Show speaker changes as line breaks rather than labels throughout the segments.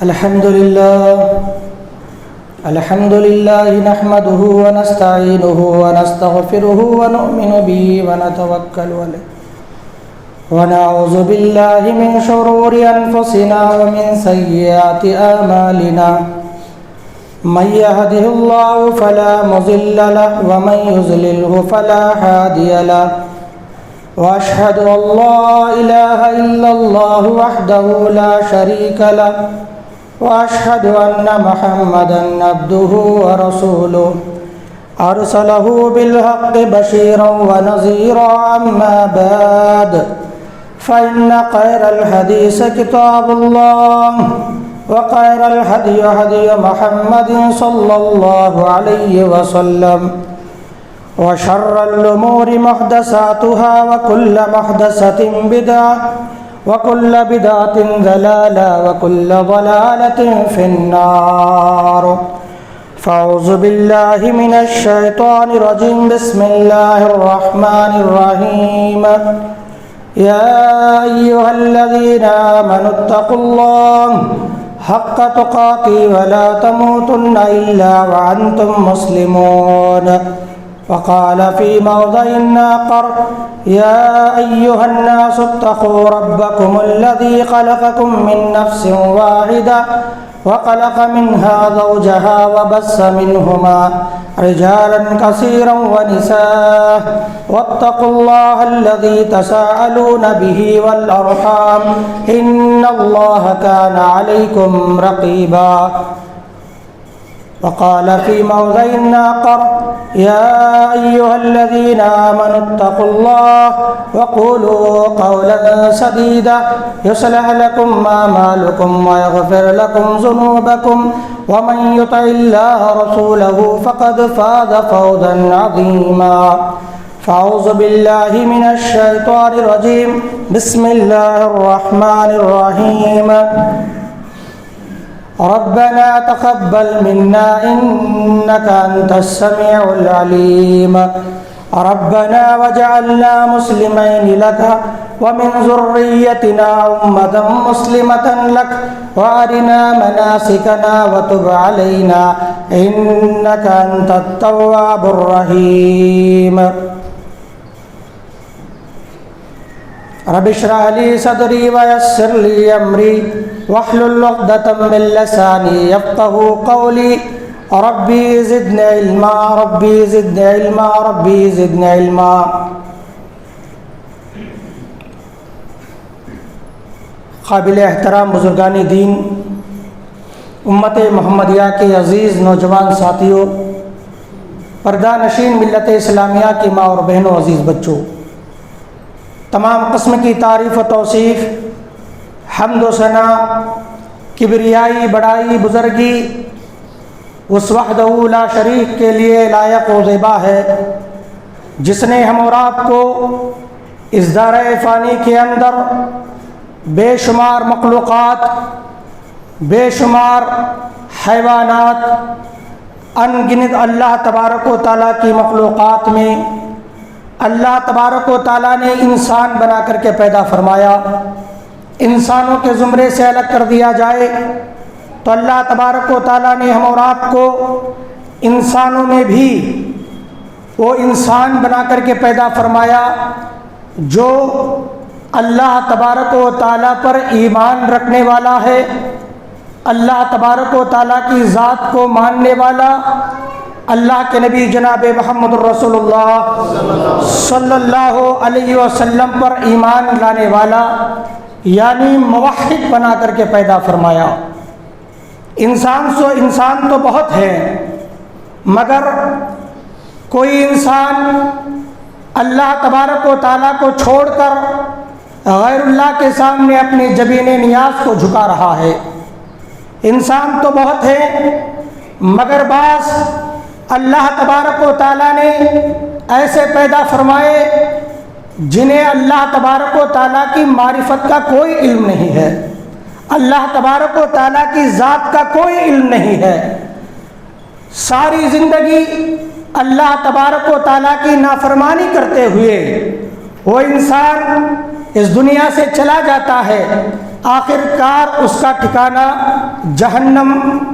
الحمد لله نحمده ونستعينه ونستغفره ونؤمن به ونتوكل عليه ونعوذ بالله من شرور أنفسنا ومن سيئات أعمالنا من يهده الله فلا مضل له ومن يضلله فلا هادي له وأشهد أن لا إله إلا الله وحده لا شريك له وأشهد أن محمدًا عبده ورسوله أرسله بالحق بشيرا ونذيرا أما بعد فإن خير الحديث كتاب الله وخير الهدي هدي محمد صلى الله عليه وسلم وشر الأمور محدثاتها وكل محدثة بدعة وكل بدعة ضلالة وكل ضلالة في النار فأعوذ بالله من الشيطان الرجيم بسم الله الرحمن الرحيم يا أيها الذين آمنوا اتقوا الله حق تقاته ولا تموتن إلا وأنتم مسلمون وقال في موضع آخر يا أيها الناس اتقوا ربكم الذي خلقكم من نفس واحدة وخلق منها زوجها وبث منهما رجالا كثيرا ونساء واتقوا الله الذي تساءلون به والأرحام إن الله كان عليكم رقيبا وقال في موضع آخر يا أيها الذين آمنوا اتقوا الله وقولوا قولا سديدا يصلح لكم أعمالكم ويغفر لكم ذنوبكم ومن يطع الله ورسوله فقد فاز فوزا عظيما فأعوذ بالله من الشيطان الرجيم بسم الله الرحمن الرحيم ربنا تقبل منا إنك أنت السميع العليم ربنا واجعلنا مسلمين لك ومن ذريتنا أمة مسلمة لك وأرنا مناسكنا وتب علينا إنك أنت التواب الرحيم رب اشرح لي صدري ويسر لي أمري واحلل عقدة من لساني يفقهوا قولي ربي زدني علما ربي زدني علما ربي زدني علما قابل احترام بزرگان دین، امت محمدیہ کے عزیز نوجوان ساتھیوں، پردہ نشین ملت اسلامیہ کی ماں اور بہنوں، عزیز بچوں، تمام قسم کی تعریف و توصیف، حمد و ثنا، کبریائی، بڑائی، بزرگی اس وحدہ لا شریک کے لیے لائق و زیبا ہے، جس نے ہم اور آپ کو اس دائرہ فانی کے اندر بے شمار مخلوقات، بے شمار حیوانات، ان گنت اللہ تبارک و تعالیٰ کی مخلوقات میں اللہ تبارک و تعالیٰ نے انسان بنا کر کے پیدا فرمایا۔ انسانوں کے زمرے سے الگ کر دیا جائے تو اللہ تبارک و تعالیٰ نے ہم اور آپ کو انسانوں میں بھی وہ انسان بنا کر کے پیدا فرمایا جو اللہ تبارک و تعالیٰ پر ایمان رکھنے والا ہے، اللہ تبارک و تعالیٰ کی ذات کو ماننے والا، اللہ کے نبی جناب محمد الرسول اللہ صلی اللہ علیہ وسلم پر ایمان لانے والا، یعنی موحد بنا کر کے پیدا فرمایا۔ انسان تو بہت ہیں، مگر کوئی انسان اللہ تبارک و تعالیٰ کو چھوڑ کر غیر اللہ کے سامنے اپنی جبین نیاز کو جھکا رہا ہے۔ انسان تو بہت ہیں، مگر بعض اللہ تبارک و تعالیٰ نے ایسے پیدا فرمائے جنہیں اللہ تبارک و تعالیٰ کی معرفت کا کوئی علم نہیں ہے، اللہ تبارک و تعالیٰ کی ذات کا کوئی علم نہیں ہے، ساری زندگی اللہ تبارک و تعالیٰ کی نافرمانی کرتے ہوئے وہ انسان اس دنیا سے چلا جاتا ہے، آخر کار اس کا ٹھکانہ جہنم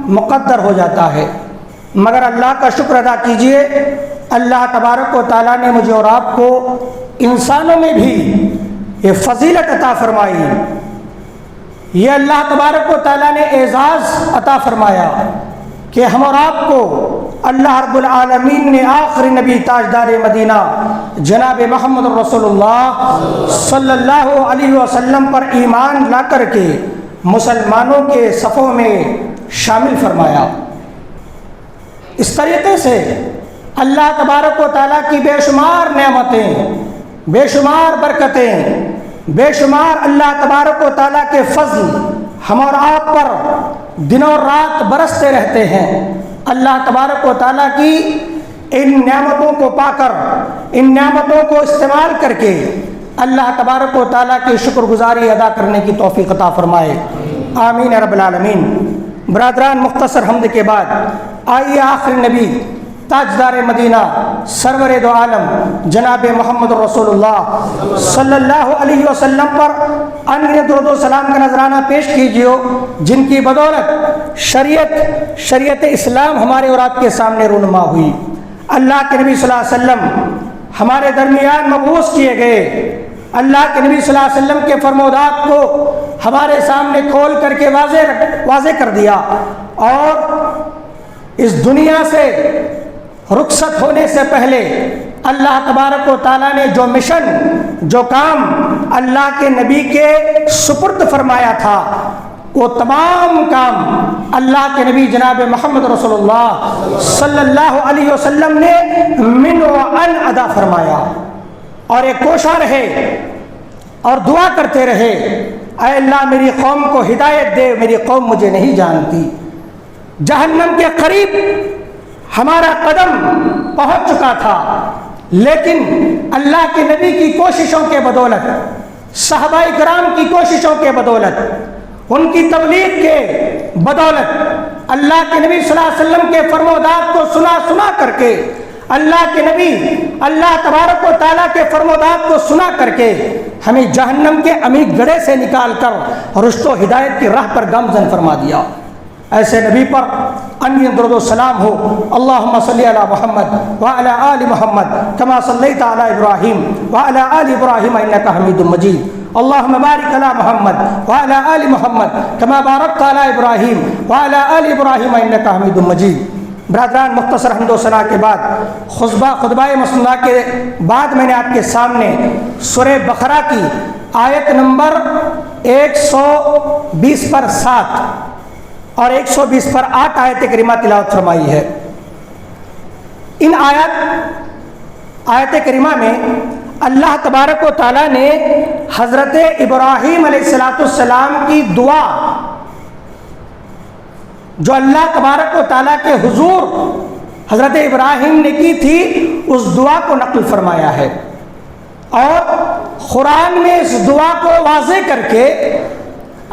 مقدر ہو جاتا ہے۔ مگر اللہ کا شکر ادا کیجئے، اللہ تبارک و تعالیٰ نے مجھے اور آپ کو انسانوں میں بھی یہ فضیلت عطا فرمائی، یہ اللہ تبارک و تعالیٰ نے اعزاز عطا فرمایا کہ ہم اور آپ کو اللہ رب العالمین نے آخری نبی تاجدار مدینہ جناب محمد رسول اللہ صلی اللہ علیہ وسلم پر ایمان لا کر کے مسلمانوں کے صفوں میں شامل فرمایا۔ اس طریقے سے اللہ تبارک و تعالیٰ کی بے شمار نعمتیں، بے شمار برکتیں، بے شمار اللہ تبارک و تعالیٰ کے فضل ہم اور آپ پر دنوں رات برستے رہتے ہیں۔ اللہ تبارک و تعالیٰ کی ان نعمتوں کو پا کر، ان نعمتوں کو استعمال کر کے اللہ تبارک و تعالیٰ کی شکر گزاری ادا کرنے کی توفیق عطا فرمائے، آمین رب العالمین۔ برادران، مختصر حمد کے بعد آئیے آخری نبی تاجدار مدینہ سرور دو عالم جناب محمد رسول اللہ صلی اللہ علیہ وسلم پر انگریز درود و سلام کا نذرانہ پیش کیجیے، جن کی بدولت شریعت اسلام ہمارے اور آپ کے سامنے رونما ہوئی۔ اللہ کے نبی صلی اللہ علیہ وسلم ہمارے درمیان مبعوث کیے گئے، اللہ کے نبی صلی اللہ علیہ وسلم کے فرمودات کو ہمارے سامنے کھول کر کے واضح کر دیا، اور اس دنیا سے رخصت ہونے سے پہلے اللہ تبارک و تعالیٰ نے جو مشن، جو کام اللہ کے نبی کے سپرد فرمایا تھا، وہ تمام کام اللہ کے نبی جناب محمد رسول اللہ صلی اللہ علیہ وسلم نے من و ان ادا فرمایا، اور ایک کوشاں رہے اور دعا کرتے رہے، اے اللہ میری قوم کو ہدایت دے، میری قوم مجھے نہیں جانتی۔ جہنم کے قریب ہمارا قدم پہنچ چکا تھا، لیکن اللہ کے نبی کی کوششوں کے بدولت، صحابہ کرام کی کوششوں کے بدولت، ان کی تبلیغ کے بدولت، اللہ کے نبی صلی اللہ علیہ وسلم کے فرمودات کو سنا کر کے، اللہ کے نبی اللہ تبارک و تعالیٰ کے فرمودات کو سنا کر کے ہمیں جہنم کے عمیق گڑھے سے نکال کر رشد و ہدایت کی راہ پر گامزن فرما دیا۔ ایسے نبی پر انگریز درود و سلام ہو۔ اللہم صلی علی محمد وعلی آل محمد کما صلیت علی ابراہیم وعلی آل ابراہیم انکا حمید مجید۔ اللہم بارک علی محمد وعلی آل محمد کما بارکت علی ابراہیم وعلی آل ابراہیم انکا حمید مجید۔ برادران، مختصر حمد و ثنا کے بعد خطبہ مسنونہ کے بعد میں نے آپ کے سامنے سورہ بقرہ کی آیت نمبر 120 پر 7 اور 120 پر 8 آیت کریمہ تلاوت فرمائی ہے۔ ان آیت کریمہ میں اللہ تبارک و تعالیٰ نے حضرت ابراہیم علیہ السلام کی دعا جو اللہ تبارک و تعالیٰ کے حضور حضرت ابراہیم نے کی تھی، اس دعا کو نقل فرمایا ہے، اور قرآن میں اس دعا کو واضح کر کے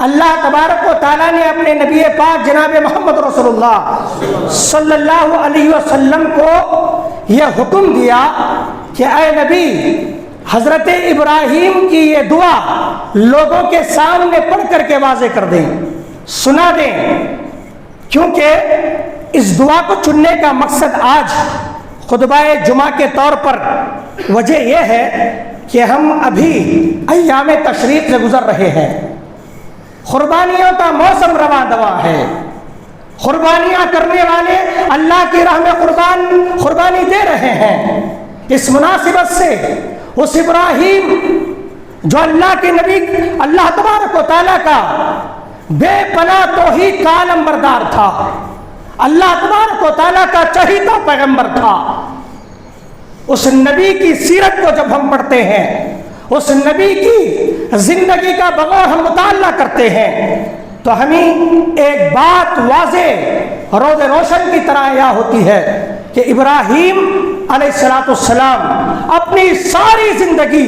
اللہ تبارک و تعالیٰ نے اپنے نبی پاک جناب محمد رسول اللہ صلی اللہ علیہ وسلم کو یہ حکم دیا کہ اے نبی، حضرت ابراہیم کی یہ دعا لوگوں کے سامنے پڑھ کر کے واضح کر دیں، سنا دیں، کیونکہ اس دعا کو چننے کا مقصد آج خطبہ جمعہ کے طور پر وجہ یہ ہے کہ ہم ابھی ایام تشریق سے گزر رہے ہیں، قربانیوں کا موسم رواں دواں ہے، قربانیاں کرنے والے اللہ کی راہ میں قربانی دے رہے ہیں۔ اس مناسبت سے اس ابراہیم جو اللہ کے نبی اللہ تبارک و تعالیٰ کا بے پناہ توحید کا عالم بردار تھا، اللہ تبارک و تعالیٰ کا چہیتا پیغمبر تھا، اس نبی کی سیرت کو جب ہم پڑھتے ہیں، اس نبی کی زندگی کا بغور ہم مطالعہ کرتے ہیں، تو ہمیں ایک بات واضح روز روشن کی طرح یہ ہوتی ہے کہ ابراہیم علیہ السلام اپنی ساری زندگی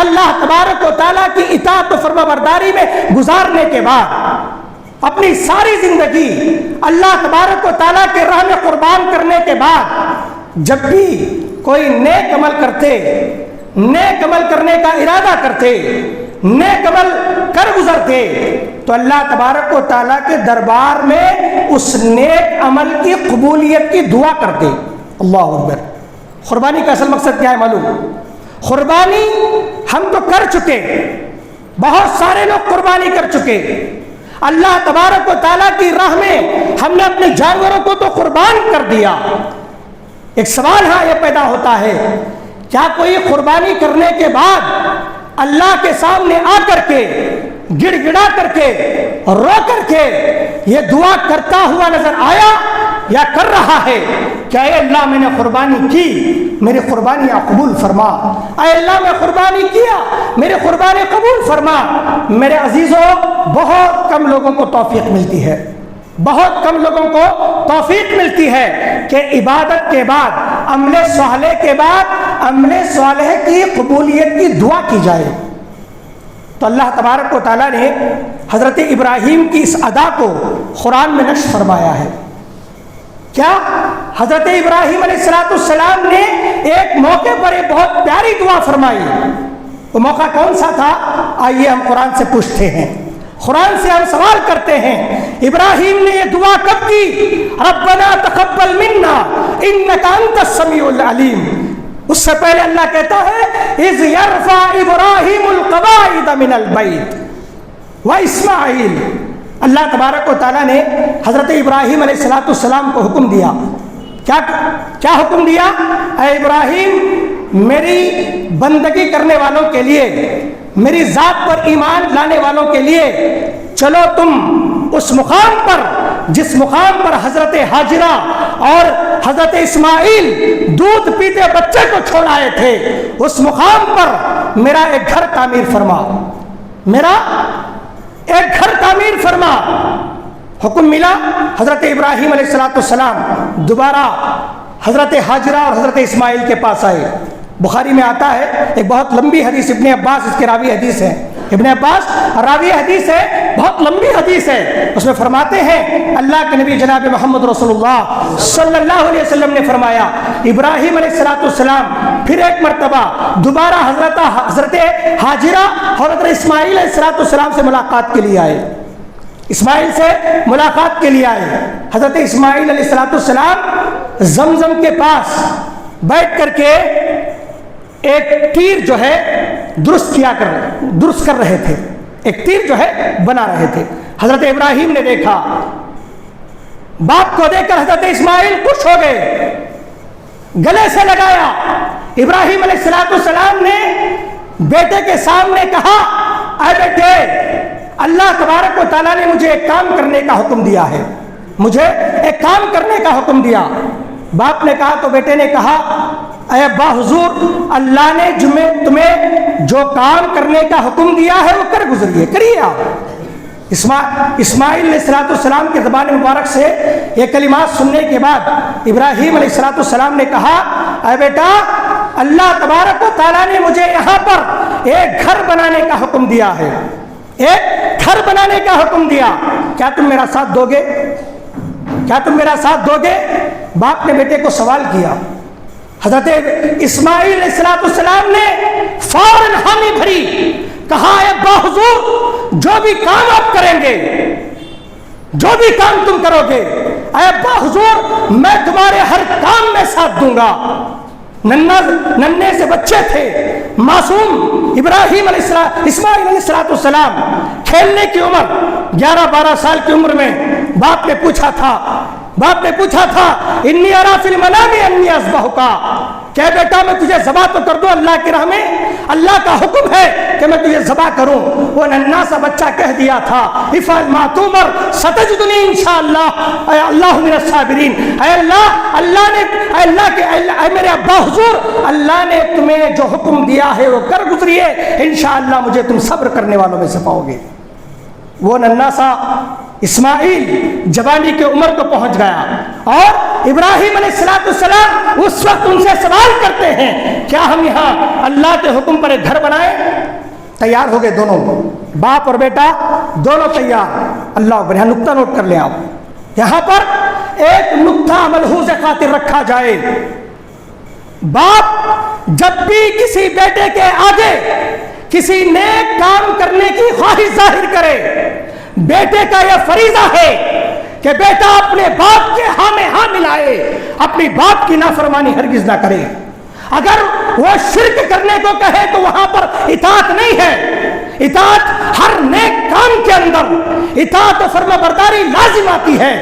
اللہ تبارک و تعالیٰ کی اطاعت و فرما برداری میں گزارنے کے بعد، اپنی ساری زندگی اللہ تبارک و تعالیٰ کے راہ میں قربان کرنے کے بعد، جب بھی کوئی نیک عمل کرتے، نیک عمل کرنے کا ارادہ کرتے، نیک عمل کر گزرتے تو اللہ تبارک و تعالیٰ کے دربار میں اس نیک عمل کی قبولیت کی دعا کرتے۔ اللہ اکبر۔ قربانی کا اصل مقصد کیا ہے معلوم؟ قربانی ہم تو کر چکے، بہت سارے لوگ قربانی کر چکے، اللہ تبارک و تعالیٰ کی راہ میں ہم نے اپنے جانوروں کو تو قربان کر دیا۔ ایک سوال ہاں یہ پیدا ہوتا ہے، کیا کوئی قربانی کرنے کے بعد اللہ کے سامنے آ کر کے گڑ گڑا کر کے رو کر کے یہ دعا کرتا ہوا نظر آیا یا کر رہا ہے کہ اے اللہ میں نے قربانی کی، میری قربانیاں قبول فرما، اے اللہ میں قربانی کیا، میری قربانی قبول فرما؟ میرے عزیزوں، بہت کم لوگوں کو توفیق ملتی ہے، بہت کم لوگوں کو توفیق ملتی ہے کہ عبادت کے بعد، عمل صالح کے بعد عمل صالح کی قبولیت کی دعا کی جائے۔ تو اللہ تبارک و تعالیٰ نے حضرت ابراہیم کی اس ادا کو قرآن میں نشر فرمایا ہے۔ کیا حضرت ابراہیم علیہ السلام نے ایک موقع پر ایک بہت پیاری دعا فرمائی؟ وہ موقع کون سا تھا؟ آئیے ہم قرآن سے پوچھتے ہیں، قرآن سے ہم سوال کرتے ہیں، ابراہیم نے یہ دعا کب کی؟ ربنا تقبل منا انک انت السمیع العلیم۔ اس سے پہلے اللہ کہتا ہے اذ یرفع ابراہیم القواعد من البیت واسماعیل۔ اللہ تبارک و تعالیٰ نے حضرت ابراہیم علیہ السلام کو حکم دیا، کیا حکم دیا؟ اے ابراہیم، میری بندگی کرنے والوں کے لیے، میری ذات پر ایمان لانے والوں کے لیے چلو تم اس مقام پر جس مقام پر حضرت حاجرہ اور حضرت اسماعیل دودھ پیتے بچے کو چھوڑ آئے تھے، اس مقام پر میرا ایک گھر تعمیر فرما، میرا ایک گھر تعمیر فرما۔ حکم ملا، حضرت ابراہیم علیہ السلام دوبارہ حضرت حاجرہ اور حضرت اسماعیل کے پاس آئے۔ بخاری میں آتا ہے ایک بہت لمبی حدیث، ابن عباس اس کے راوی حدیث ہے، ابن عباس راوی حدیث ہے، بہت لمبی حدیث ہے۔ اس میں فرماتے ہیں اللہ کے نبی جناب محمد رسول اللہ صلی اللہ علیہ وسلم نے فرمایا، ابراہیم علیہ السلام پھر ایک مرتبہ دوبارہ حضرت حاجرہ اور حضرت اسماعیل علیہ السلام سے ملاقات کے لیے آئے، اسماعیل سے ملاقات کے لیے آئے۔ حضرت اسماعیل علیہ السلام زمزم کے پاس بیٹھ کر کے ایک تیر جو ہے درست کر رہے تھے، ایک تیر جو ہے بنا رہے تھے۔ حضرت ابراہیم نے دیکھا، باپ کو دیکھ کر حضرت اسماعیل خوش ہو گئے، گلے سے لگایا۔ ابراہیم علیہ السلام نے بیٹے کے سامنے کہا، اے بیٹے، اللہ تبارک و تعالیٰ نے مجھے ایک کام کرنے کا حکم دیا ہے، مجھے ایک کام کرنے کا حکم دیا۔ باپ نے کہا تو بیٹے نے کہا، اے ابا حضور، اللہ نے تمہیں جو کام کرنے کا حکم دیا ہے وہ کر گزریے، کریے آپ۔ اسماعیل علیہ السلام کے زبان مبارک سے یہ کلمات سننے کے بعد ابراہیم علیہ السلام نے کہا، اے بیٹا، اللہ تبارک و تعالیٰ نے مجھے یہاں پر ایک گھر بنانے کا حکم دیا ہے، ایک گھر بنانے کا حکم دیا، کیا تم میرا ساتھ دو گے؟ کیا تم میرا ساتھ دو گے؟ باپ نے بیٹے کو سوال کیا۔ حضرت اسماعیل علیہ السلام نے فوراً حامی بھری، کہا، اے ابا حضور، جو بھی کام آپ کریں گے، جو بھی کام تم کرو گے، اے ابا حضور، میں تمہارے ہر کام میں ساتھ دوں گا۔ ننھے سے بچے تھے، معصوم ابراہیم اسماعیل علیہ السلام، کھیلنے کی عمر 11-12 سال کی عمر میں باپ نے پوچھا تھا انی ارا فی المنام انی اذبحک، کہ بیٹا میں تجھے ذبح تو کر دوں اللہ کی راہ میں، اللہ کا حکم ہے کہ میں تجھے ذبح کروں۔ وہ ننھا سا بچہ کہہ دیا تھا، افعل ما تؤمر ستجدنی انشاءاللہ اے اللہ من الصابرین، اے میرے ابا حضور، اللہ نے تمہیں جو حکم دیا ہے وہ کر گزریے، انشاءاللہ مجھے تم صبر کرنے والوں میں سے پاؤ گے۔ وہ ننھا سا اسماعیل جوانی کی عمر کو پہنچ گیا، اور ابراہیم علیہ السلام اس وقت ان سے سوال کرتے ہیں، کیا ہم یہاں اللہ کے حکم پر ایک گھر بنائیں؟ تیار ہو گئے دونوں، باپ اور بیٹا دونوں تیار۔ اللہ اکبر، یہاں نقطہ نوٹ کر لیں آپ، یہاں پر ایک نقطہ ملحوظ خاطر رکھا جائے۔ باپ جب بھی کسی بیٹے کے آگے کسی نیک کام کرنے کی خواہش ظاہر کرے، بیٹے کا یہ فریضہ ہے کہ بیٹا اپنے باپ کے ہاں میں ہاں ملائے، اپنی باپ کی نافرمانی ہرگز نہ کرے۔ اگر وہ شرک کرنے کو کہے تو وہاں پر اطاعت نہیں ہے۔ اطاعت ہر نیک کام کے اندر اطاعت و فرما برداری لازم آتی ہے۔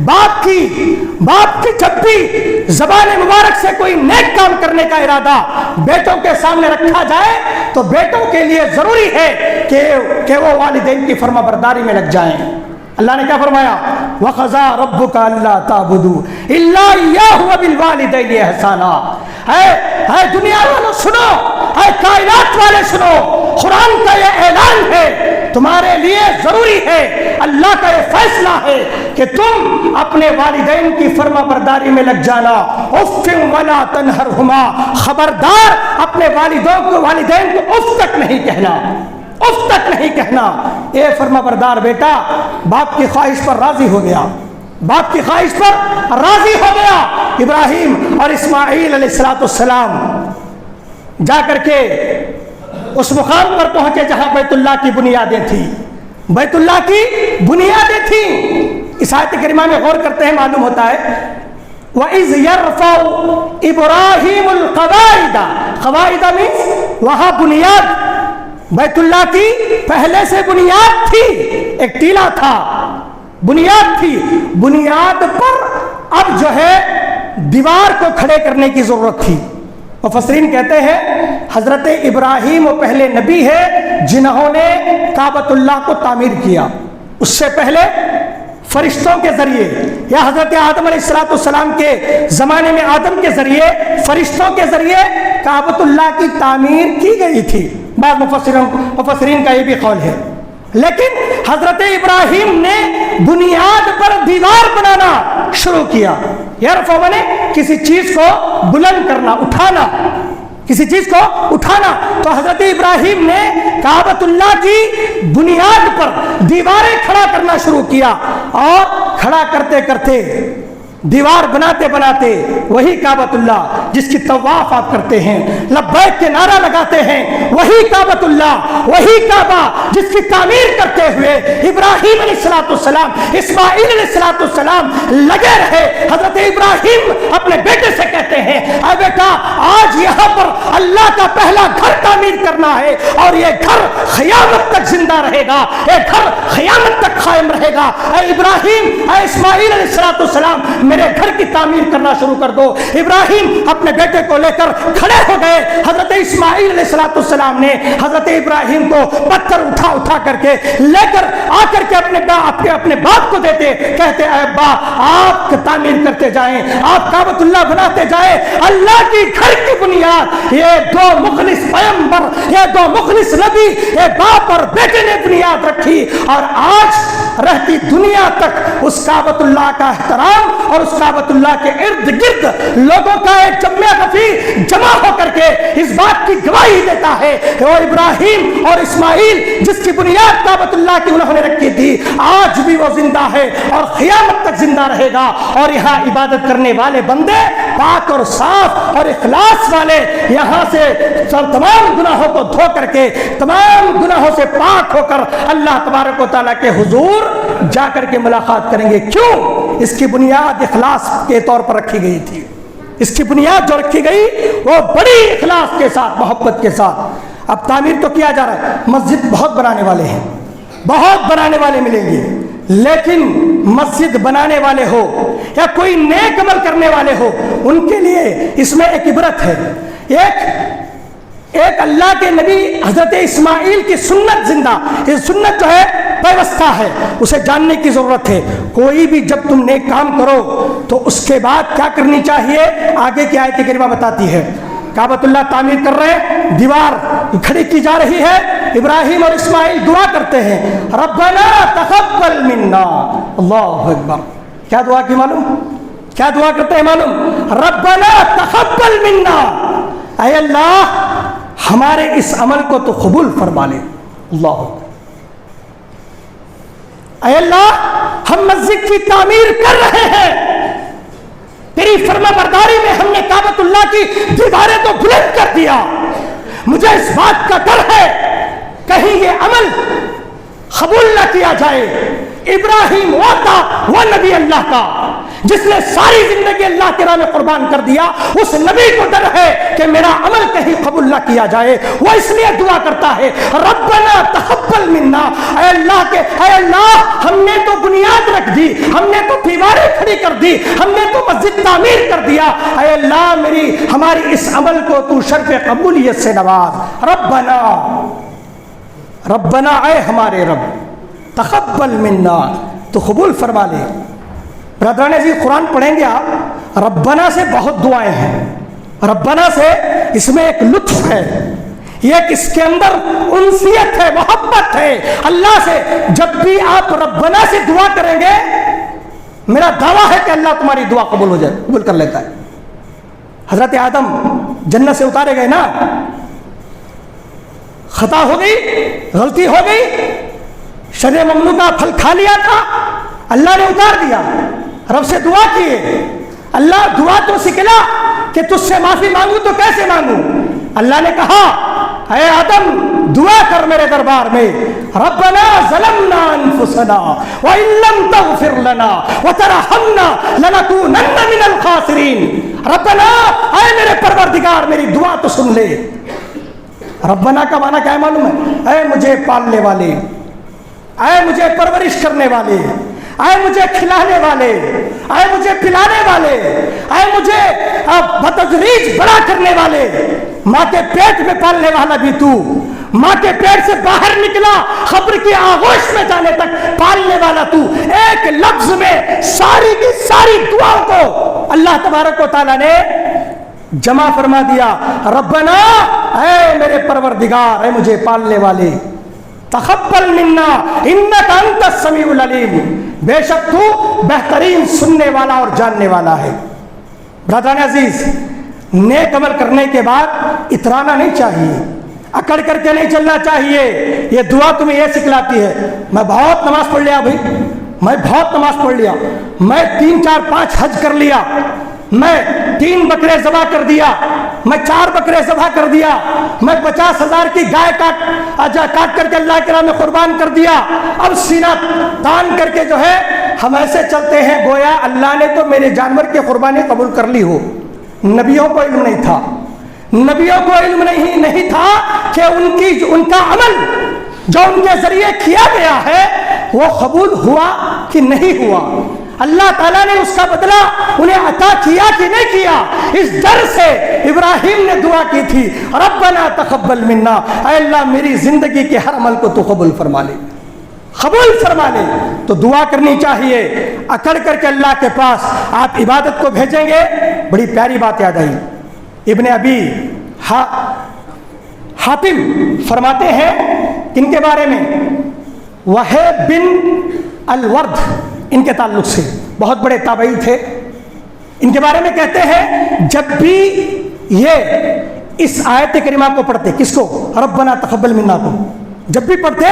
باپ کی جب بھی زبان مبارک سے کوئی نیک کام کرنے کا ارادہ بیٹوں کے سامنے رکھا جائے تو بیٹوں کے لیے ضروری ہے کہ وہ والدین کی فرما برداری میں لگ جائیں۔ اللہ نے کیا فرمایا؟ وَقَضَىٰ رَبُّكَ أَلَّا تَعْبُدُوا إِلَّا إِيَّاهُ وَبِالْوَالِدَيْنِ إِحْسَانًا۔ اے دنیا والوں سنو، اے کائنات والے سنو، قرآن کا یہ اعلان ہے، تمہارے لیے ضروری ہے، اللہ کا یہ فیصلہ ہے کہ تم اپنے والدین کی فرما برداری میں لگ جانا۔ اف ولا تنہرہما، خبردار اپنے والدین کو اف تک نہیں کہنا، اف تک نہیں کہنا۔ اے فرما بردار بیٹا باپ کی خواہش پر راضی ہو گیا، باپ کی خواہش پر راضی ہو گیا۔ ابراہیم اور اسماعیل علیہ السلام جا کر کے اس مقام پر پہنچے جہاں بیت اللہ کی بنیادیں تھیں، بیت اللہ کی بنیادیں تھیں۔ اس آیت کریمہ میں غور کرتے ہیں، معلوم ہوتا ہے وَإِذْ يَرْفَعُ إِبْرَاهِيمُ الْقَوَاعِدَ، قواعد means وہاں بنیاد، بیت اللہ کی پہلے سے بنیاد تھی، ایک ٹیلا تھا، بنیاد تھی، بنیاد پر اب جو ہے دیوار کو کھڑے کرنے کی ضرورت تھی۔ مفسرین کہتے ہیں حضرت ابراہیم وہ پہلے نبی ہے جنہوں نے کعبۃ اللہ کو تعمیر کیا، اس سے پہلے فرشتوں کے ذریعے یا حضرت آدم علیہ السلام کے زمانے میں آدم کے ذریعے، فرشتوں کے ذریعے کعبۃ اللہ کی تعمیر کی گئی تھی۔ بعض مفسرین کا یہ بھی قول ہے، لیکن حضرت ابراہیم نے بنیاد پر دیوار بنانا شروع کیا۔ یرفع مانے کسی چیز کو بلند کرنا، اٹھانا، کسی چیز کو اٹھانا۔ تو حضرت ابراہیم نے کعبۃ اللہ کی بنیاد پر دیواریں کھڑا کرنا شروع کیا، اور کھڑا کرتے کرتے دیوار بناتے بناتے وہی کعبۃ اللہ جس کی طواف آپ کرتے ہیں، لبیک کے نعرہ لگاتے ہیں، وہی کعبۃ اللہ، وہی کعبہ جس کی تعمیر کرتے ہوئے ابراہیم علیہ السلام، اسماعیل علیہ السلام لگے رہے۔ حضرت ابراہیم اپنے بیٹے سے کہتے ہیں اے بیٹا آج یہاں پر اللہ کا پہلا گھر تعمیر کرنا ہے، اور یہ گھر قیامت تک زندہ رہے گا، یہ گھر قیامت تک قائم رہے گا۔ اے ابراہیم، اے اسماعیل علیہ السلام میرے گھر کی تعمیر کرنا شروع کر دو۔ ابراہیم اپنے بیٹے کو لے کر کھڑے ہو گئے۔ حضرت اسماعیل علیہ السلام نے حضرت ابراہیم کو پتھر اٹھا کر کے لے کر آ کر کے اپنے باپ کو دیتے، کہتے اے ابا آپ تعمیر کرتے جائیں، آپ کعبۃ اللہ بناتے جائیں، اللہ کی گھر کی بنیاد یہ دو مخلص پیغمبر، یہ دو مخلص نبی، یہ باپ اور بیٹے نے بنیاد رکھی، اور آج رہتی دنیا تک اس کعبۃ اللہ کا احترام اور اس کعبۃ اللہ کے ارد گرد لوگوں کا ایک جمع کثیر جمع ہو کر کے اس بات کی گواہی دیتا ہے کہ وہ ابراہیم اور اسماعیل جس کی بنیاد کعبۃ اللہ کی انہوں نے رکھی تھی آج بھی وہ زندہ ہے اور قیامت تک زندہ رہے گا۔ اور یہاں عبادت کرنے والے بندے پاک اور صاف اور اخلاص والے یہاں سے تمام گناہوں کو دھو کر کے، تمام گناہوں سے پاک ہو کر اللہ تبارک و تعالیٰ کے حضور جا کر کے ملاقات کریں گے۔ کیوں؟ اس کی بنیاد اخلاص کے طور پر رکھی گئی تھی۔ اس کی بنیاد جو رکھی گئی وہ بڑی اخلاص کے ساتھ، محبت کے ساتھ۔ اب تعمیر تو کیا جا رہا ہے، مسجد بہت بنانے والے ہیں، بہت بنانے والے ملیں گے، لیکن مسجد بنانے والے ہو یا کوئی نیک عمل کرنے والے ہو، ان کے لیے اس میں ایک عبرت ہے۔ ایک اللہ کے نبی حضرت اسماعیل کی سنت زندہ، یہ سنت جو ہے پیوستہ ہے، اسے جاننے کی ضرورت ہے۔ کوئی بھی جب تم نیک کام کرو تو اس کے بعد کیا کرنی چاہیے، آگے کی آیت کریمہ بتاتی ہے۔ کعبۃ اللہ تعمیر کر رہے ہیں، دیوار کھڑی کی جا رہی ہے، ابراہیم اور اسماعیل دعا کرتے ہیں ربنا تقبل منا، اللہ اکبر۔ کیا دعا کی معلوم؟ کیا دعا کرتے ہیں معلوم؟ ربنا تقبل منا، اے اللہ ہمارے اس عمل کو تو قبول فرما لے، اللہ اکبر۔ اے اللہ ہم مسجد کی تعمیر کر رہے ہیں، تیری فرما برداری میں ہم نے کعبۃ اللہ کی دیواریں تو بلند کر دیا، مجھے اس بات کا ڈر ہے کہیں یہ عمل قبول نہ کیا جائے. ابراہیم وہ تھا، وہ نبی اللہ کا جس نے ساری زندگی اللہ کے راہ میں قربان کر دیا. اس نبی کو ڈر ہے کہ میرا عمل کہیں قبول نہ کیا جائے. وہ اس لیے دعا کرتا ہے ربنا تقبل منا، اے اللہ ہم نے تو بنیاد رکھ دی، ہم نے تو دیواریں کھڑی کر دی، ہم نے تو مسجد تعمیر کر دیا، اے اللہ ہماری اس عمل کو تو شرف قبولیت سے نواز. ربنا اے ہمارے رب تقبل منا، تو قبول فرما لے. برادران عزیز قرآن پڑھیں گے آپ، ربنا سے بہت دعائیں ہیں. ربنا سے اس میں ایک لطف ہے، ایک اس کے اندر انسیت ہے، محبت ہے اللہ سے. جب بھی آپ ربنا سے دعا کریں گے میرا دعویٰ ہے کہ اللہ تمہاری دعا قبول ہو جائے، قبول کر لیتا ہے. حضرت آدم جنت سے اتارے گئے نا، خطا ہو گئی، غلطی ہو گئی، شجر ممنوع کا پھل کھا لیا تھا، اللہ نے اتار دیا. رب سے دعا کیے، اللہ دعا تو سکھلا کہ تجھ سے معافی مانگوں تو کیسے مانگوں. اللہ نے کہا اے آدم دعا کر میرے دربار میں، ربنا ظلمنا انفسنا وان لم تغفر لنا وترحمنا لنکونن من الخاسرین. ربنا اے میرے پروردگار میری دعا تو سن لے. ربنا کا معنی کیا ہے معلوم ہے؟ اے مجھے پالنے والے، اے مجھے پرورش کرنے والے، اے مجھے کھلانے والے، اے مجھے پلانے والے، اے مجھے بتدریج بڑا کرنے والے. ماں کے پیٹ میں پالنے والا بھی تو، ماں کے پیٹ سے باہر نکلا قبر کی آغوش میں جانے تک پالنے والا تو. ایک لفظ میں ساری کی ساری دعاؤں کو اللہ تبارک و تعالیٰ نے جمع فرما دیا. ربنا اے میرے پروردگار، اے مجھے پالنے والے، تقبل منا انک انت السمیع العلیم، بے شک تو بہترین سننے والا اور جاننے والا ہے. برادران عزیز نیک عمل کرنے کے بعد اترانا نہیں چاہیے، اکڑ کر کے نہیں چلنا چاہیے. یہ دعا تمہیں یہ سکھلاتی ہے میں بہت نماز پڑھ لیا بھائی، میں بہت نماز پڑھ لیا، میں 3 4 5 حج کر لیا، میں 3 بکرے ذبح کر دیا، میں 4 بکرے ذبح کر دیا، میں 50,000 کی گائے کاٹ کر کے اللہ کے راہ میں قربان کر دیا. اب سینہ تان کر کے جو ہے ہم ایسے چلتے ہیں گویا اللہ نے تو میرے جانور کی قربانی قبول کر لی ہو. نبیوں کو علم نہیں تھا، نبیوں کو علم نہیں تھا کہ ان کا عمل جو ان کے ذریعے کیا گیا ہے وہ قبول ہوا کہ نہیں ہوا. اللہ تعالیٰ نے اس کا بدلہ انہیں عطا کیا کہ نہیں کیا. اس ڈر سے ابراہیم نے دعا کی تھی ربنا تقبل منا، اے اللہ میری زندگی کے ہر عمل کو تو قبول فرما لے، قبول فرما لے. تو دعا کرنی چاہیے اکڑ کر کے اللہ کے پاس. آپ عبادت کو بھیجیں گے، بڑی پیاری بات یاد آئی. ابن ابی حاتم فرماتے ہیں ان کے بارے میں، وہیب بن الورد ان کے تعلق سے، بہت بڑے تابعی تھے. ان کے بارے میں کہتے ہیں جب بھی یہ اس آیت کریمہ کو پڑھتے، کس کو؟ ربنا تقبل منا کو جب بھی پڑھتے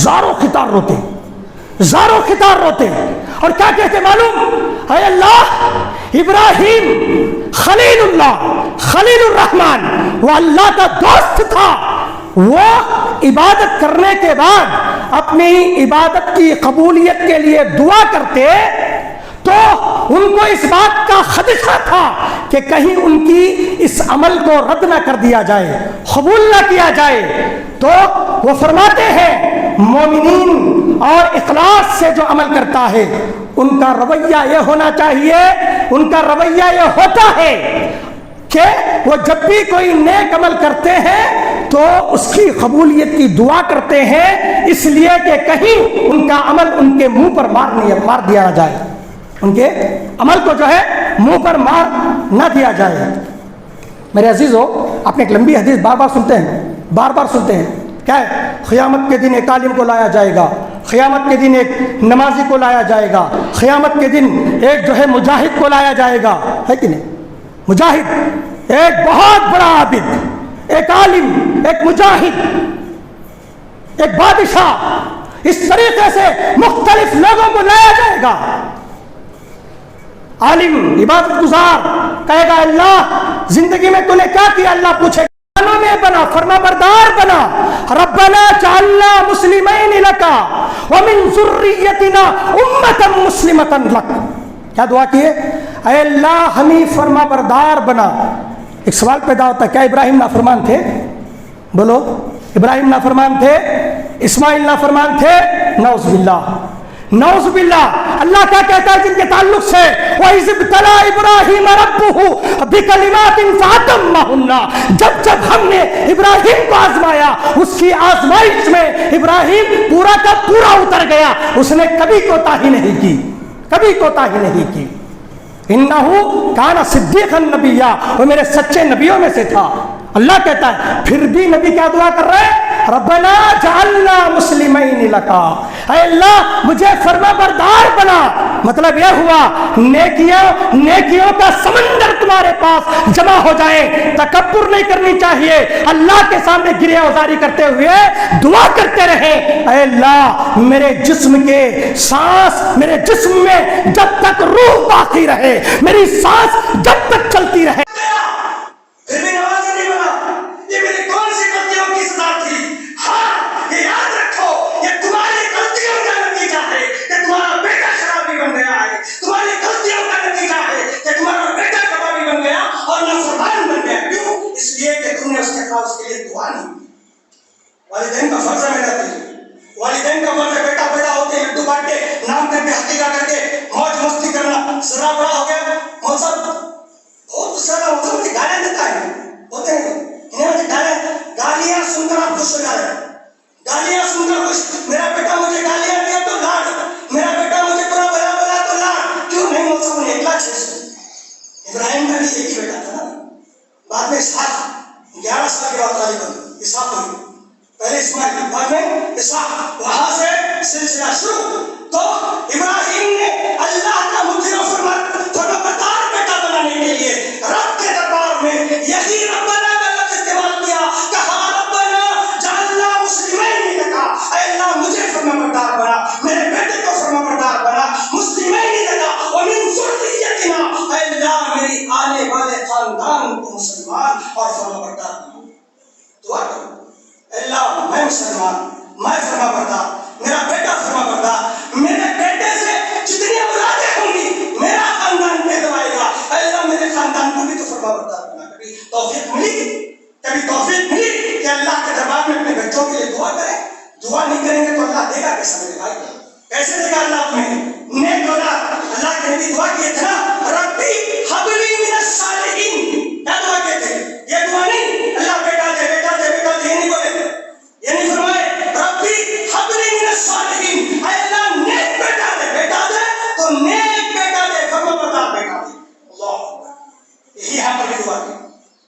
زارو خطار روتے، زارو خطار روتے. اور کیا کہتے معلوم؟ اے اللہ ابراہیم خلیل اللہ، خلیل الرحمن، وہ اللہ کا دوست تھا. وہ عبادت کرنے کے بعد اپنی عبادت کی قبولیت کے لیے دعا کرتے تو ان کو اس بات کا خدشہ تھا کہ کہیں ان کی اس عمل کو رد نہ کر دیا جائے، قبول نہ کیا جائے. تو وہ فرماتے ہیں مومنین اور اخلاص سے جو عمل کرتا ہے ان کا رویہ یہ ہونا چاہیے، ان کا رویہ یہ ہوتا ہے کہ وہ جب بھی کوئی نیک عمل کرتے ہیں تو اس کی قبولیت کی دعا کرتے ہیں، اس لیے کہ کہیں ان کا عمل ان کے منہ پر مار دیا جائے، ان کے عمل کو جو ہے منہ پر مار نہ دیا جائے. میرے عزیزو آپ نے ایک لمبی حدیث بار بار سنتے ہیں، کیا ہے؟ قیامت کے دن ایک عالم کو لایا جائے گا، قیامت کے دن ایک نمازی کو لایا جائے گا، قیامت کے دن ایک جو ہے مجاہد کو لایا جائے گا، ہے کہ نہیں؟ مجاہد ایک بہت بڑا عابد، ایک عالم، ایک مجاہد، ایک بادشاہ، اس طریقے سے مختلف لوگوں کو لایا جائے گا. عالم عبادت گزار کہے گا اللہ زندگی میں تو نے کیا کیا؟ اللہ پوچھے گا میں بنا, فرما بردار بنا. ربنا جعلنا مسلمین لک ومن ذریتنا امۃ مسلمۃ لک. کیا دعا کی ہے؟ اے اللہ ہمیں فرما بردار بنا. ایک سوال پیدا ہوتا ہے, کیا ابراہیم نافرمان تھے؟ بولو, ابراہیم نافرمان تھے؟ اسماعیل نافرمان تھے؟ نعوذ باللہ, نعوذ باللہ. اللہ کیا کہتا ہے جن کے تعلق سے, وَإِذِ ابْتَلَىٰ إِبْرَاهِيمَ رَبُّهُ بِكَلِمَاتٍ فَأَتَمَّهُنَّ. جب ہم نے ابراہیم کو آزمایا, اس کی آزمائش میں ابراہیم پورا کا پورا اتر گیا, اس نے کبھی کوتاہی نہیں کی, کبھی کوتاہی نہیں کی. انہو کان صدیقا نبیّا, وہ میرے سچے نبیوں میں سے تھا. اللہ کہتا ہے پھر بھی نبی کیا دعا کر رہے ہیں؟ ربنا جعلنا مسلمین لکا, اے اللہ مجھے فرما بردار بنا. مطلب یہ ہوا نیکیوں کا سمندر تمہارے پاس جمع ہو جائے. تکبر نہیں کرنی چاہیے, اللہ کے سامنے گریہ ازاری کرتے ہوئے دعا کرتے رہے, اے اللہ میرے جسم کے سانس, میرے جسم میں جب تک روح باقی رہے, میری سانس جب تک چلتی رہے.
پھر بھی نماز نہیں بنا. یہ میری کون سی غلطیوں کی سزا تھی؟ ہاں یہ یاد رکھو, یہ تمہاری غلطیوں کا نتیجہ ہے کہ تمہارا بیٹا شرابی بن گیا ہے. تمہاری غلطیوں کا نتیجہ ہے کہ تمہارا بیٹا کبابی بن گیا اور نافرمان بن گیا. کیوں؟ اس لیے کہ تم نے اس کے لیے دعا نہیں کی. والدین کا فرض ہے میرا دل, والدین کا فرض ہے. بیٹا پیدا ہوتے ہیں لڈو بانٹ کے, نام کر کے, حقیقہ کر کے موج مستی کرنا. ذرا بڑا ہو گیا موسم بہت سارا ہوتا ہے, گالیاں دیتا ہے, ہوتے ہیں گالیاں سن کر آپ خوش ہو جا رہے ہیں, گالیاں سن کر خوش. میرا بیٹا مجھے گالیاں دیا تو لاڈ, میرا بیٹا مجھے برا بلا تو لاڈ. کیوں نہیں موسم نے 1,06,000. ابراہیم کا بھی ایک ہی بیٹا تھا نا. بعد میں اسحاق 11 سال کے بعد غالباً اسحاق ہوئی. پہلے اسماعیل, بعد میں اسحاق, وہاں سے سلسلہ شروع. تو ابراہیم نے اللہ کا مطیع و فرمانبردار بیٹا بنانے کے لیے رب کے دربار میں یہی ربنا کا لفظ استعمال کیا. کہا ربنا جعلنا مسلمین لک, اے اللہ مجھے فرمانبردار بنا, میرے بیٹے کو فرمانبردار بنا. مسلمین لک ومن ذریتنا, اے اللہ میری آنے والے خاندان کو مسلمان اور فرمانبردار بنا. دعا کرو, اللہ میں مسلمان, میں فرمانبردار, میرا بیٹا فرمانبردار, میرے بیٹے سے جتنی اولادیں ہوں گی میرا خاندان کہلوائے گا. اللہ میرے خاندان کو بھی تو فرمانبردار بنا. کبھی توفیق ملی کہ اللہ کے دربار میں اپنے بچوں کے لیے دعا کریں. دعا نہیں کریں گے تو اللہ دے گا کیسے میرے بھائی؟ کیسے دے گا اللہ تمہیں نیک اولاد؟ اللہ کے نبی دعا کیے تھے نا, ربی ہب لی من الصالحین. کیا دعا کیے تھے؟ یہ دعا نہیں اللہ بیٹا دے بیٹا دے بیٹا دے, یہ نہیں بولے, یہ نہیں فرمائے ربی ہب لی من الصالحین, اے اللہ نیک بیٹا دے تو نیک بیٹا دے, فرمانبردار بیٹا دے. اللہ یہی ہم نے دعا کی.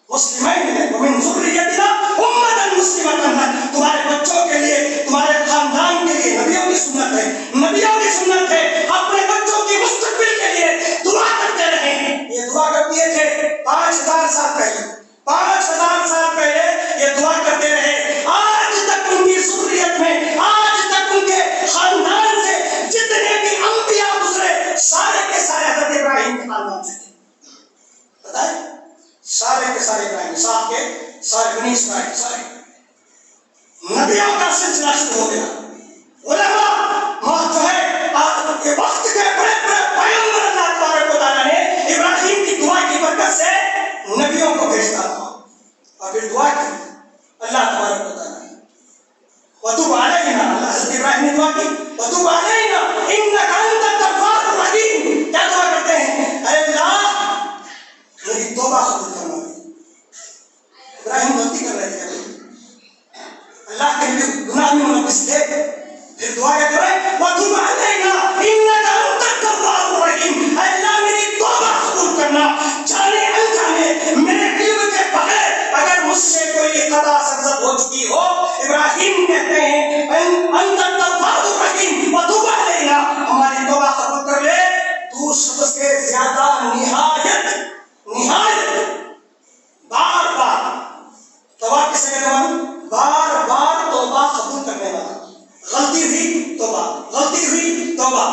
مسلمین ہے ومن ذریتنا امۃ مسلمۃ لک, تمہارے بچوں کے لیے, تمہارے خاندان کے لیے نبیوں کی سنت ہے, نبیوں کی سنت ہے. اپنے بچوں کی مستقبل کے لیے دعا کرتے رہیں. یہ دعا کر دیے تھے 5,000 سال پہلے, 5,000 سال پہلے یہ دعا کرتے رہے. آج تک ان کی ذریت میں, آج تک ان کے خاندان سے جتنے بھی انبیاء گزرے سارے کے سارے حضرت ابراہیم کے خاندان سے تھے. پتہ ہے, سارے کے سارے ابراہیم, صاحب کے سارے بنی اسرائیل, سارے نبیوں کا سلسلہ شروع ہو گیا. علماء جو ہے کے وقت کے بڑے بڑے پیغمبر اللہ تبارک و تعالیٰ نے ابراہیم کی دعا کی برکت سے نبیوں کو بھیجتا تھا. اور پھر دعا کی اللہ تبارک و تعالیٰ نے وتوب علینا, اللہ حضرت ابراہیم نے دعا کی وتوب علینا انک انت التواب الرحیم. کیا دعا کرتے ہیں؟ اے اللہ میری توبہ قبول کرنا. ابراہیم غلطی کر رہے تھے, اللہ کے لیے گناہ میں ملوث تھے. پھر دعا کیا کرے وتوب علینا انک انت التواب الرحیم. اے اللہ میری توبہ قبول کرنا. جانے انجانے میرے علم کے بغیر اگر مجھ سے کوئی خطا سرزد ہو چکی ہو, ابراہیم کہتے ہیں انت التواب الرحیم وتوب علینا, ہماری توبہ قبول کر لے. تو سب سے زیادہ نہایت بار بار توبہ کسے کہتے ہیں؟ بار بار توبہ قبول کرنے والا. غلطی ہوئی توبہ, غلطی ہوئی توبہ.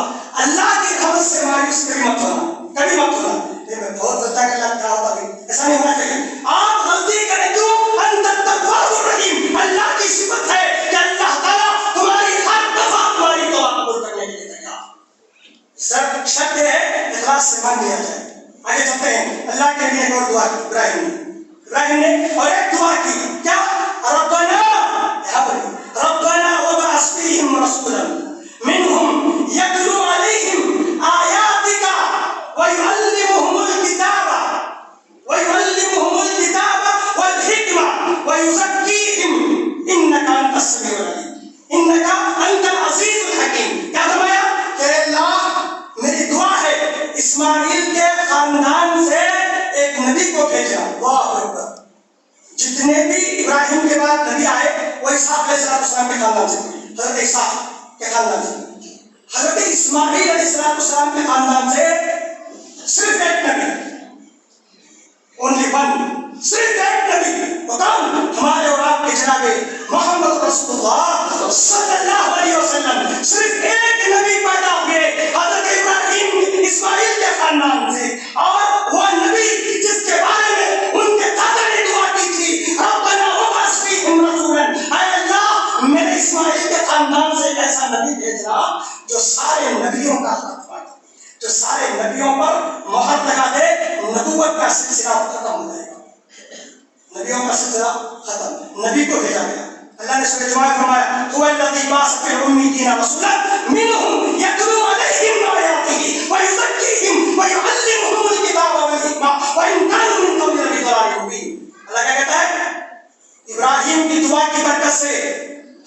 اللہ کی رحمت سے مایوس کبھی مت ہونا, کبھی مت ہونا. میں بہت غلطی کر لگتا ہوتا, ایسا نہیں ہونا چاہیے. آپ غلطی کریں کیوں؟ انت التواب اللہ سے مانگ لیا جائے. آگے چلتے ہیں. اللہ کے لیے ایک اور دعا کی ابراہیم نے اور ایک دعا کی کیا؟ ربنا وابعث فيهم رسولا منهم يتلو عليهم آياتك ويعلمهم الكتاب والحكمة ويزكيهم إنك أنت السميع العليم إنك أنت العزيز الحكيم. کیا فرمایا کہ اللہ میری دعا ہے اسماعیل کے خاندان سے ایک نبی کو بھیجا. اللہ اکبر. جتنے بھی ابراہیم کے بعد نبی آئے وہ اسحاق علیہ السلام کے خاندان سے تھے. حضرت اسحاق کے خاندان سے. حضرت اسماعیل علیہ السلام کے خاندان سے صرف ایک نبی, اونلی ون, صرف ایک نبی. وہ کون؟ ہمارے اور آپ کے جناب محمد رسول اللہ صلی اللہ علیہ وسلم. صرف ایک نبی پیدا ہوئے حضرت ابراہیم اسماعیل کے خاندان سے, اور وہ نبی جس کے بارے میں ان کے دادا نے دعا کی تھی ربنا وابعث فیہم رسولا, اے اللہ میرے اسماعیل کے خاندان سے ایسا نبی بھیجنا جو سارے نبیوں کا حق پائے, جو سارے نبیوں پر مہر لگا دے. نبوت کا سلسلہ ختم ہو جائے گا, نبیوں کا سلسلہ ختم. نبی کو بھیجا گیا. اللہ نے سورۃ جمعہ فرمایا هو الذی بعث فی الأمیین رسولا منهم یتلو علیہم آیاتہ ویزکیہم ویعلمہم الکتاب والحکمہ وإن کانوا من قبل لفی ضلال مبین. اللہ کیا کہتا ہے؟ ابراہیم کی دعا کی برکت سے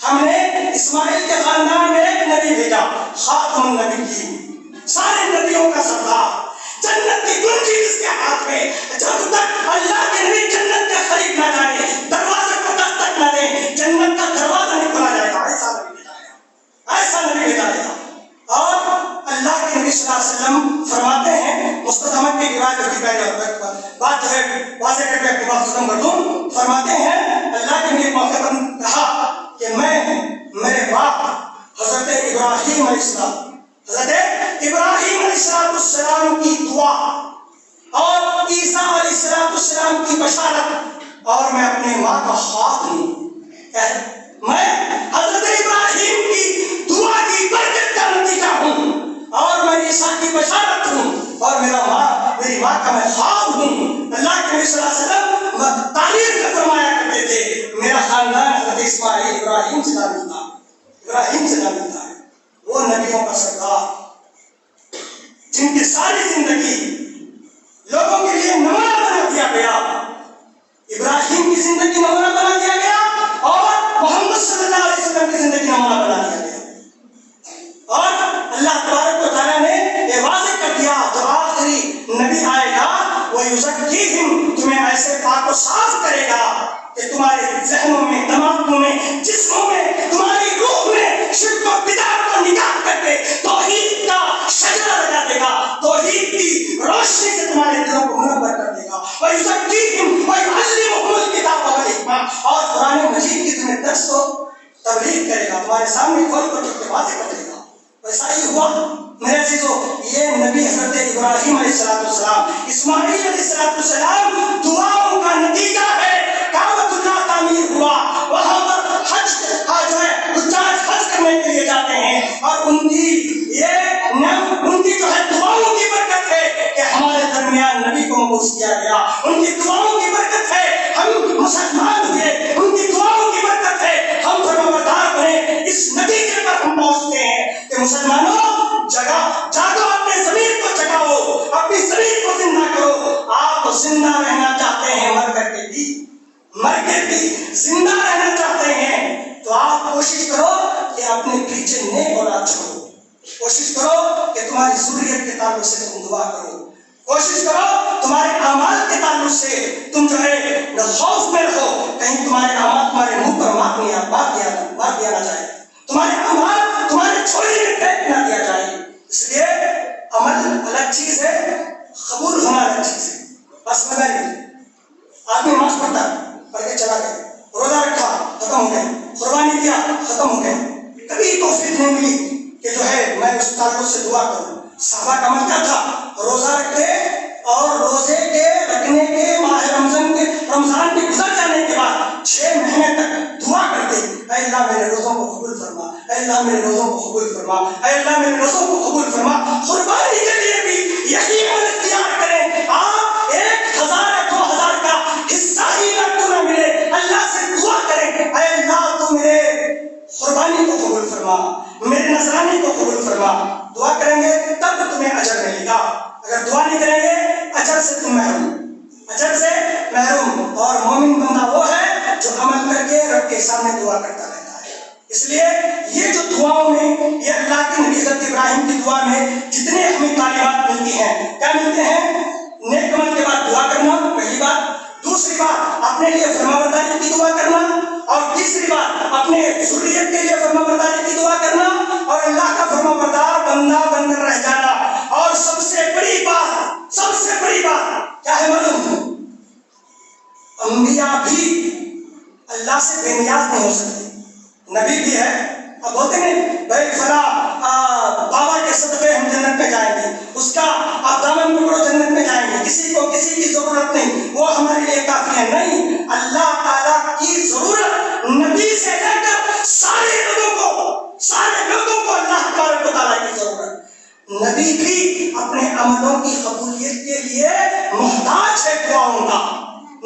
ہم نے اسماعیل کے خاندان میں ایک نبی بھیجا, خاتم النبیین, سارے نبیوں کا سردار, جنت کی کنجی جس کے ہاتھ میں. جب تک اللہ کے نبی جنت کا قریب نہ جائے, دروازے کو دستک نہ دیں, جنت کا دروازہ نہیں کھولا جائے گا. ایسا نبی بتایا, ایسا نبی بتایا. اور اللہ کے نبی صلی اللہ علیہ وسلم فرماتے ہیں, مستد احمد کی روایت کی پہلے بات جو ہے واضح کر کے اپنی بات ختم کر دوں. فرماتے ہیں اللہ کے نبی موقع پر کہا کہ میں میرے باپ حضرت ابراہیم علیہ السلام, حضرت ابراہیم علیہ السلام کی دعا اور عیسیٰ علیہ السلام کی بشارت, اور میں اپنی ماں کا خواب ہوں. میں حضرت ابراہیم کی دعا کی برکت کا نتیجہ ہوں, اور میں عیسیٰ کی بشارت ہوں, اور میری ماں کا میں خواب ہوں. اللہ کے نبی صلی اللہ علیہ وسلم تعریف کا فرمایا کرتے تھے میرا خاندان حضرت اسماعیل ابراہیم سے نہ ملتا, ابراہیم سے نہ ملتا ہے. وہ نبیوں کا سردار جن کی ساری زندگی لوگوں کے لیے نمونہ بنا دیا گیا. ابراہیم کی زندگی نمونہ بنا دیا گیا, اور محمد صلی اللہ علیہ وسلم کی زندگی نمونہ بنا دیا گیا. اور اللہ تبارک و تعالیٰ نے یہ واضح کر دیا جو آخری نبی آئے گا وہ یزکیہم, تمہیں ایسے پاک و صاف کرے گا کہ تمہارے ذہنوں میں, دماغوں میں, جسموں میں, تمہاری روح میں شرک و بدعت کو نکال کر کے توحید کا شجرہ لگا دے گا, توحید کی روشنی سے تمہارے دلوں کو منور کر دے گا. وَيُزَكِّيهِمْ وَيُعَلِّمُهُمُ الْكِتَابَ وَالْحِکْمَةَ, اور قرآن مجید کی تمہیں درس و تبلیغ کرے گا, تمہارے سامنے کھول کر کے واضح کر دے گا. ویسا ہی ہوا میرے عزیزو. یہ نبی حضرت ابراہیم علیہ السلام, اسماعیل علیہ السلام دعاؤں کا نتیجہ ہے. کعبۃ اللہ تعمیر ہوا, وہاں پر حج جو ہے حجاج حج کرنے کے لیے جاتے ہیں, اور ان کی جو ہے دعاؤں کی برکت ہے کہ ہمارے درمیان نبی کو مبعوث کیا گیا. ان کی دعاؤں کی برکت ہے ہم مسلمان ہوئے, ان کی دعاؤں کی برکت ہے ہم فرمانبردار بنے. اس نتیجے پر ہم پہنچتے ہیں کہ مسلمانوں جاگو, اپنے ضمیر کو جگاؤ, اپنی ضمیر کو زندہ کرو. آپ زندہ رہنا چاہتے ہیں, مر کے بھی زندہ رہنا چاہتے ہیں, تو آپ کوشش کرو کہ اپنے پیچھے نیک اولاد چھوڑو. کوشش کرو کہ تمہاری ذریت کے تعلق سے تم دعا کرو. کوشش کرو تمہارے اعمال کے تعلق سے تم جو ہے خوف میں رہو, کہیں تمہارے اعمال تمہارے منہ پر مار دیا نہ جائے, تمہارے اعمال تمہارے چھوڑی میں پھینک نہ دیا جائے. اس لیے عمل الگ چیز ہے, قبول ہونا الگ چیز ہے. بس میں آدمی نماز پڑھتا پڑھ کے چلا گیا, روزہ رکھا ختم ہو گیا, قربانی کیا ختم ہو گیا, کبھی توفیق نہیں ملی کہ جو ہے میں اس تعلق سے دعا کروں. صحابہ کا عمل کیا تھا؟ روزہ رکھتے, اور روزے کے رکھنے کے ماہ رمضان کے گزر جانے کے بعد 6 مہینے تک دعا کرتے, اے اللہ میرے روزوں کو قبول فرما, اے اللہ میرے روزوں کو قبول فرما, اے اللہ میرے روزوں کو قبول فرما. قربانی کے لیے بھی یہی اگر دعا نہیں کریں گے اجر سے تم محروم، اجر سے محروم. اور مومن بندہ وہ ہے جو عمل کر کے رب کے سامنے دعا کرتا رہتا ہے. اس لیے یہ جو دعاؤں میں، یہ اللہ کے نبی حضرت ابراہیم کی دعا میں جتنے ہمیں تعلیمات ملتی ہیں، کیا ملتے ہیں؟ نیک عمل کے بعد دعا کرنا، پہلی بات. دوسری بات اپنے لیے فرمانبرداری کی دعا کرنا، اور تیسری بات اپنے ذریت کے لیے فرمانبرداری کی دعا کرنا اور اللہ کا فرمانبردار بندہ بن کر رہ جانا. اور سب سے بڑی بات کیا ہے معلوم؟ انبیاء بھی اللہ سے بے نیاز نہیں ہو سکتے. نبی بھی ہے، اب بولتے ہیں بھائی فلاں بابا کے صدقے ہم جنت میں جائیں گے، اس کا آپ دامن پکڑو جنت میں جائیں گے، کسی کو کسی کی ضرورت نہیں، وہ ہمارے لیے کافی ہے. نہیں، اللہ تعالیٰ کی ضرورت نبی سے لے کر سارے لوگوں کو اللہ تبارک و تعالیٰ کی ضرورت. نبی بھی اپنے عملوں کی قبولیت کے لیے محتاج ہے دعاؤں کا.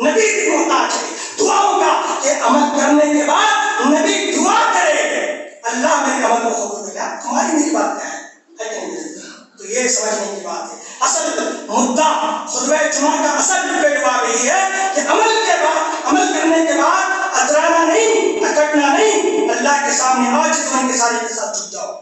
نبی بھی محتاج ہے دعاؤں کا کہ عمل کرنے کے بعد نبی دعا کرے اللہ میرے عمل کو قبول کرے. تمہاری میری بات کیا ہے کہ نہیں؟ تو یہ سمجھنے کی بات ہے. اصل مدعا خطبہ جمعہ کا اصل پیغام یہی ہے کہ عمل کرنے کے بعد اترانا نہیں، اکٹنا نہیں، اللہ کے سامنے آج کے سارے کے ساتھ جھک جاؤ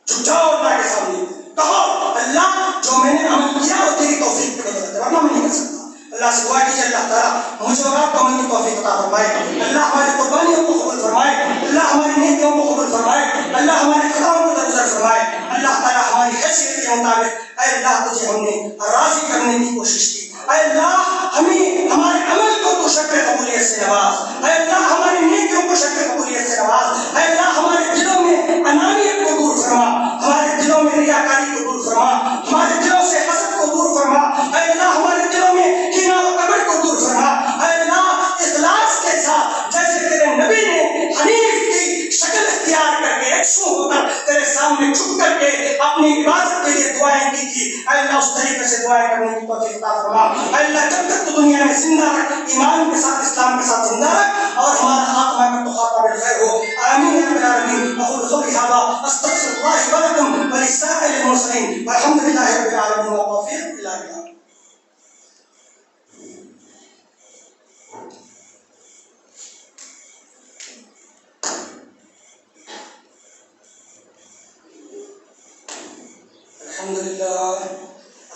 اللہ کے سامنے، کہو اللہ جو میں نے عمل کیا وہ تیری توفیق کی بدولت ہے، ورنہ میں نہیں کر سکتا. اللہ سے دعا کیجیے اللہ تعالیٰ مجھے اور آپ کو عمل کی توفیق عطا فرمائے. اللہ ہماری قربانیوں کو قبول فرمائے، اللہ ہماری نیکیوں کو قبول فرمائے، اللہ ہمارے خطاؤں کو درگزر فرمائے. اللہ تعالیٰ ہماری حیثیت کے مطابق اے اللہ تجھے ہم نے راضی کرنے کی کوشش کی. اے اللہ ہمیں ہمارے عمل کو تو شکر قبولیت سے نواز. اے اللہ ہماری نیکیوں کو شکر قبولیت سے نواز. اے اللہ ہمارے دلوں میں انانیت کو دور فرما، ہمارے دلوں میں ریاکاری کو دور فرما، ہمارے دلوں سے حسد کو دور فرما. اے اللہ ہمارے دلوں میں کینہ و کبر کو دور فرما. اے اللہ اخلاص کے ساتھ جیسے تیرے نبی نے حنیف کی شکل اختیار کر کے یکسو ہو کر تیرے سامنے جھک کر کے اپنی عبادت کے لیے دعائیں کی تھی، اے اللہ اس طریقے سے دعائیں کرنے کی توفیق عطا فرما. اے اللہ جب تک تو دنیا میں زندہ رکھ، ایمان کے ساتھ اسلام کے ساتھ زندہ رکھ اور ہمارا خاتمہ میں تو خاتمہ بالخیر ہو. آمین یا رب العالمین. اقول قولی ھذا استغفر اللہ ولکم ولسائر المرسلین والحمد للہ رب العالمین والتوفیق الا باللہ.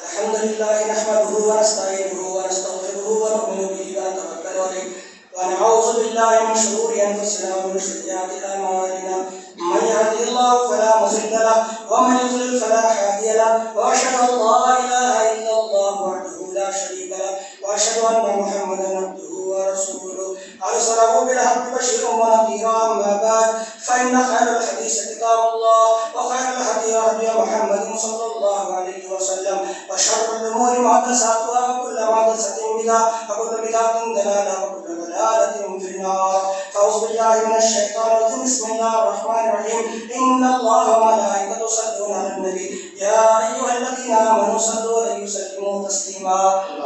الحمد لله نحمده ونستعينه ونستغفره ونؤمن به ونتوكل عليه ونعوذ بالله من شرور انفسنا ومن سيئات اعمالنا. من يهده الله فلا مضل له ومن يضلل فلا هادي له. واشهد ان لا اله الا الله وحده لا شريك له واشهد ان محمدا عبده ورسوله ارسله بالحق بشيرا ونذيرا. اما بعد فان خير الحديث كتاب الله وخير الهدي هدي محمد صلى الله عليه وسلم وشر الامور محدثاتها وكل محدثه بدعه وكل بدعه ضلاله وكل ضلاله في النار. اعوذ بالله من الشيطان الرجيم. بسم الله الرحمن الرحيم. ان الله وملائكته يصلون على النبي يا ايها الذين امنوا صلوا عليه وسلموا تسليما.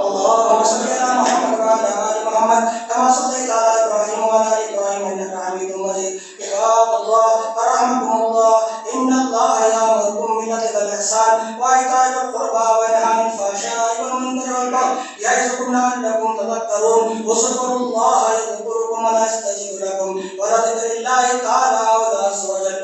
اللهم صل على محمد وعلى ال محمد كما صليت على ابراهيم وعلى ال ابراهيم انك حميد مجيد. عباد الله رحمكم الله ان الله يامركم بالعدل والاحسان وايتاء ذي القربى وينهى عن الفحشاء والمنكر والبغي يعظكم لعلكم تذكرون. واذكروا الله يذكركم ولا يستجيب لكم ولذكر الله تعالى ولا عز وجل